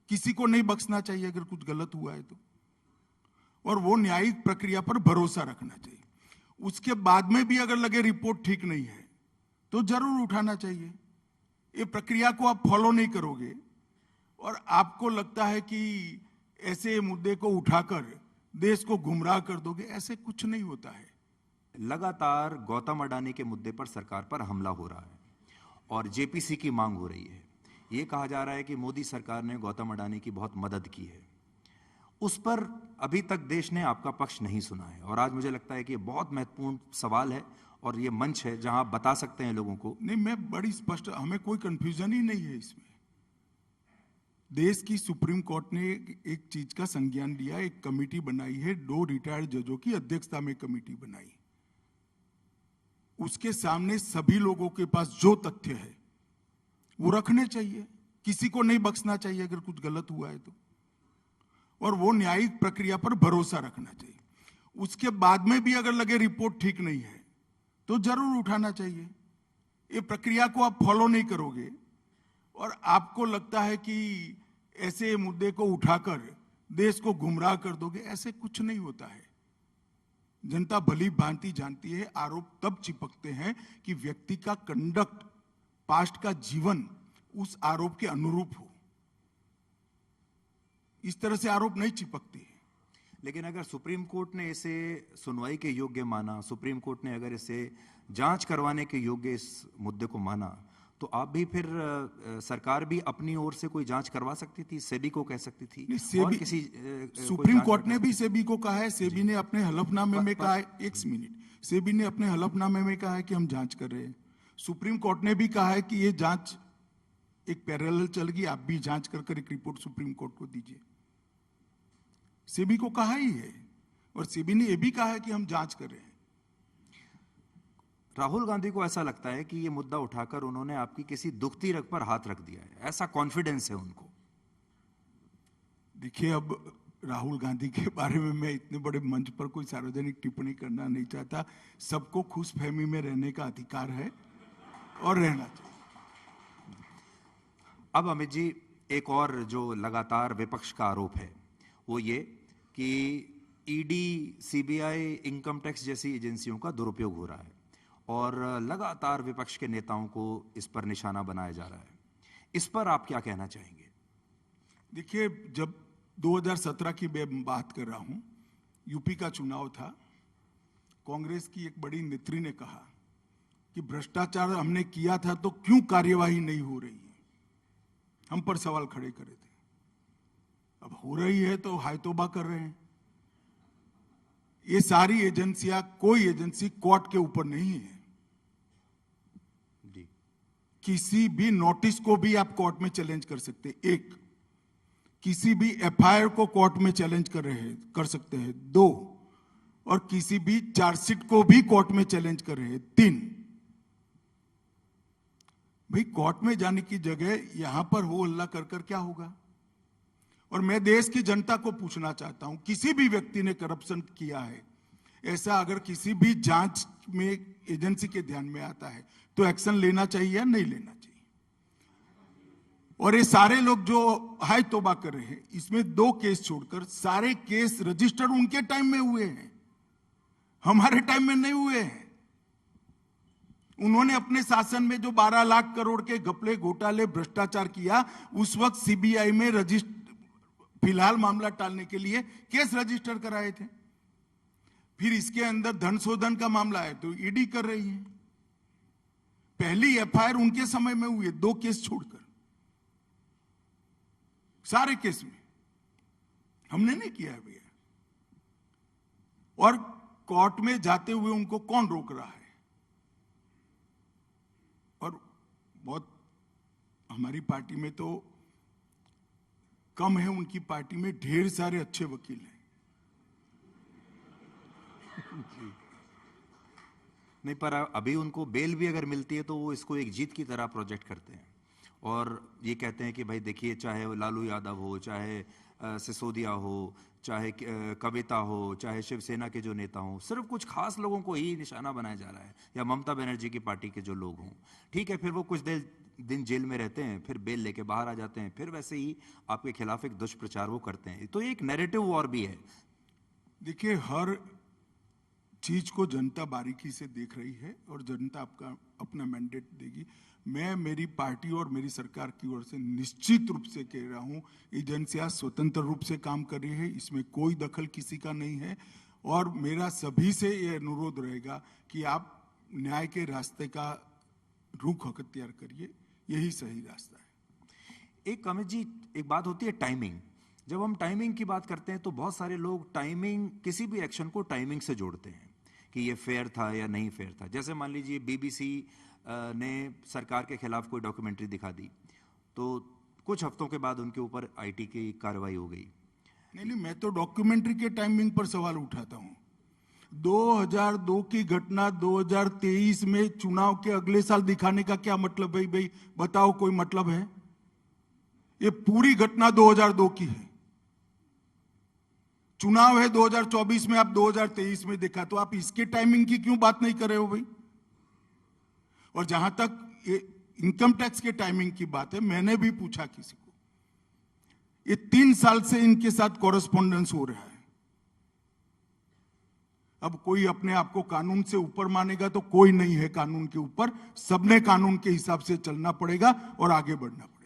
किसी को नहीं बख्शना चाहिए अगर कुछ गलत हुआ है तो, और वो न्यायिक प्रक्रिया पर भरोसा रखना चाहिए। उसके बाद में भी अगर लगे रिपोर्ट ठीक नहीं है तो जरूर उठाना चाहिए। ये प्रक्रिया को आप फॉलो नहीं करोगे और आपको लगता है कि ऐसे मुद्दे को उठाकर देश को गुमराह कर दोगे, ऐसे कुछ नहीं होता है। लगातार गौतम अडानी के मुद्दे पर सरकार पर हमला हो रहा है और जेपीसी की मांग हो रही है। ये कहा जा रहा है कि मोदी सरकार ने गौतम अडानी की बहुत मदद की है। उस पर अभी तक देश ने आपका पक्ष नहीं सुना है और आज मुझे लगता है कि ये बहुत महत्वपूर्ण सवाल है और ये मंच है जहां आप बता सकते हैं लोगों को। नहीं, मैं बड़ी स्पष्ट, हमें कोई कंफ्यूजन ही नहीं है इसमें। देश की सुप्रीम कोर्ट ने एक चीज का संज्ञान लिया, एक कमेटी बनाई है, 2 रिटायर्ड जजों की अध्यक्षता में कमेटी बनाई। उसके सामने सभी लोगों के पास जो तथ्य है वो रखने चाहिए। किसी को नहीं बख्शना चाहिए अगर कुछ गलत हुआ है तो, और वो न्यायिक प्रक्रिया पर भरोसा रखना चाहिए। उसके बाद में भी अगर लगे रिपोर्ट ठीक नहीं है तो जरूर उठाना चाहिए। ये प्रक्रिया को आप फॉलो नहीं करोगे और आपको लगता है कि ऐसे मुद्दे को उठाकर देश को गुमराह कर दोगे, ऐसे कुछ नहीं होता है। जनता भली भांति जानती है। आरोप तब चिपकते हैं कि व्यक्ति का कंडक्ट, पास्ट का जीवन उस आरोप के अनुरूप हो। इस तरह से आरोप नहीं चिपकते हैं। लेकिन अगर सुप्रीम कोर्ट ने इसे सुनवाई के योग्य माना, सुप्रीम कोर्ट ने अगर इसे जांच करवाने के योग्य इस मुद्दे को माना, तो आप भी फिर सरकार भी अपनी ओर से कोई जांच करवा सकती थी, सेबी को कह सकती थी। और किसी सुप्रीम कोर्ट ने भी सेबी को कहा है। सेबी ने अपने हलफनामे में कहा है, एक मिनट, सेबी ने अपने हलफनामे में कहा है कि हम जांच कर रहे हैं। सुप्रीम कोर्ट ने भी कहा है कि ये जांच एक पैरेलल चलेगी, आप भी जांच कर एक रिपोर्ट सुप्रीम कोर्ट को दीजिए। सेबी को कहा ही है और सेबी ने यह भी कहा है कि हम जांच कर रहे हैं। राहुल गांधी को ऐसा लगता है कि ये मुद्दा उठाकर उन्होंने आपकी किसी दुखती रग पर हाथ रख दिया है, ऐसा कॉन्फिडेंस है उनको। देखिए, अब राहुल गांधी के बारे में मैं इतने बड़े मंच पर कोई सार्वजनिक टिप्पणी करना नहीं चाहता। सबको खुशफहमी में रहने का अधिकार है और रहना चाहिए। अब अमित जी, एक और जो लगातार विपक्ष का आरोप है वो ये कि ईडी, सीबीआई, इनकम टैक्स जैसी एजेंसियों का दुरुपयोग हो रहा है और लगातार विपक्ष के नेताओं को इस पर निशाना बनाया जा रहा है। इस पर आप क्या कहना चाहेंगे? देखिए, जब 2017 की मैं बात कर रहा हूं, यूपी का चुनाव था, कांग्रेस की एक बड़ी नेत्री ने कहा कि भ्रष्टाचार हमने किया था तो क्यों कार्यवाही नहीं हो रही है। हम पर सवाल खड़े करे थे। अब हो रही है तो हाय तौबा कर रहे हैं। ये सारी एजेंसियां, कोई एजेंसी कोर्ट के ऊपर नहीं है। किसी भी नोटिस को भी आप कोर्ट में चैलेंज कर सकते हैं। एक, किसी भी एफआईआर को कोर्ट में चैलेंज कर सकते हैं। 2, और किसी भी चार्जशीट को भी कोर्ट में चैलेंज कर रहे हैं। 3, भाई कोर्ट में जाने की जगह यहां पर हो हल्ला कर क्या होगा। और मैं देश की जनता को पूछना चाहता हूं, किसी भी व्यक्ति ने करप्शन किया है, ऐसा अगर किसी भी जांच में एजेंसी के ध्यान में आता है तो एक्शन लेना चाहिए या नहीं लेना चाहिए। और ये सारे लोग जो हाय तौबा कर रहे हैं, इसमें 2 केस छोड़कर सारे केस रजिस्टर उनके टाइम में हुए हैं, हमारे टाइम में नहीं हुए हैं। उन्होंने अपने शासन में जो 12 लाख करोड़ के घपले, घोटाले, भ्रष्टाचार किया, उस वक्त सीबीआई में फिलहाल मामला टालने के लिए केस रजिस्टर कराए थे। फिर इसके अंदर धन शोधन का मामला है तो ईडी कर रही है। पहली एफआईआर उनके समय में हुई है, 2 केस छोड़कर। सारे केस में हमने नहीं किया है भैया। और कोर्ट में जाते हुए उनको कौन रोक रहा है? और बहुत, हमारी पार्टी में तो कम है, उनकी पार्टी में ढेर सारे अच्छे वकील हैं। नहीं, पर अभी उनको बेल भी अगर मिलती है तो वो इसको एक जीत की तरह प्रोजेक्ट करते हैं और ये कहते हैं कि भाई देखिए, चाहे वो लालू यादव हो, चाहे सिसोदिया हो, चाहे कविता हो, चाहे शिवसेना के जो नेता हों, सिर्फ कुछ खास लोगों को ही निशाना बनाया जा रहा है, या ममता बनर्जी की पार्टी के जो लोग हों। ठीक है, फिर वो कुछ देर दिन जेल में रहते हैं, फिर बेल लेके बाहर आ जाते हैं, फिर वैसे ही आपके खिलाफ एक दुष्प्रचार वो करते हैं। तो ये एक नैरेटिव वॉर भी है। देखिए, हर चीज को जनता बारीकी से देख रही है और जनता आपका अपना मैंडेट देगी। मैं मेरी पार्टी और मेरी सरकार की ओर से निश्चित रूप से कह रहा हूं, एजेंसियां स्वतंत्र रूप से काम कर रही है, इसमें कोई दखल किसी का नहीं है। और मेरा सभी से ये अनुरोध रहेगा कि आप न्याय के रास्ते का रुख अख्तियार करिए, यही सही रास्ता है। एक अमित जी, एक बात होती है टाइमिंग। जब हम टाइमिंग की बात करते हैं तो बहुत सारे लोग टाइमिंग, किसी भी एक्शन को टाइमिंग से जोड़ते हैं कि ये फेयर था या नहीं फेयर था। जैसे मान लीजिए बीबीसी ने सरकार के खिलाफ कोई डॉक्यूमेंट्री दिखा दी, तो कुछ हफ्तों के बाद उनके ऊपर आईटी की कार्रवाई हो गई। नहीं, मैं तो डॉक्यूमेंट्री के टाइमिंग पर सवाल उठाता हूं। 2002 की घटना 2023 में चुनाव के अगले साल दिखाने का क्या मतलब है? भाई बताओ, कोई मतलब है? ये पूरी घटना 2002 की है। चुनाव है 2024 में, आप 2023 में देखा, तो आप इसके टाइमिंग की क्यों बात नहीं कर रहे हो भाई? और जहां तक ये इनकम टैक्स के टाइमिंग की बात है, मैंने भी पूछा किसी को, ये 3 साल से इनके साथ कॉरेस्पॉन्डेंस हो रहा है। अब कोई अपने आप को कानून से ऊपर मानेगा तो कोई नहीं है कानून के ऊपर। सबने कानून के हिसाब से चलना पड़ेगा और आगे बढ़ना पड़ेगा।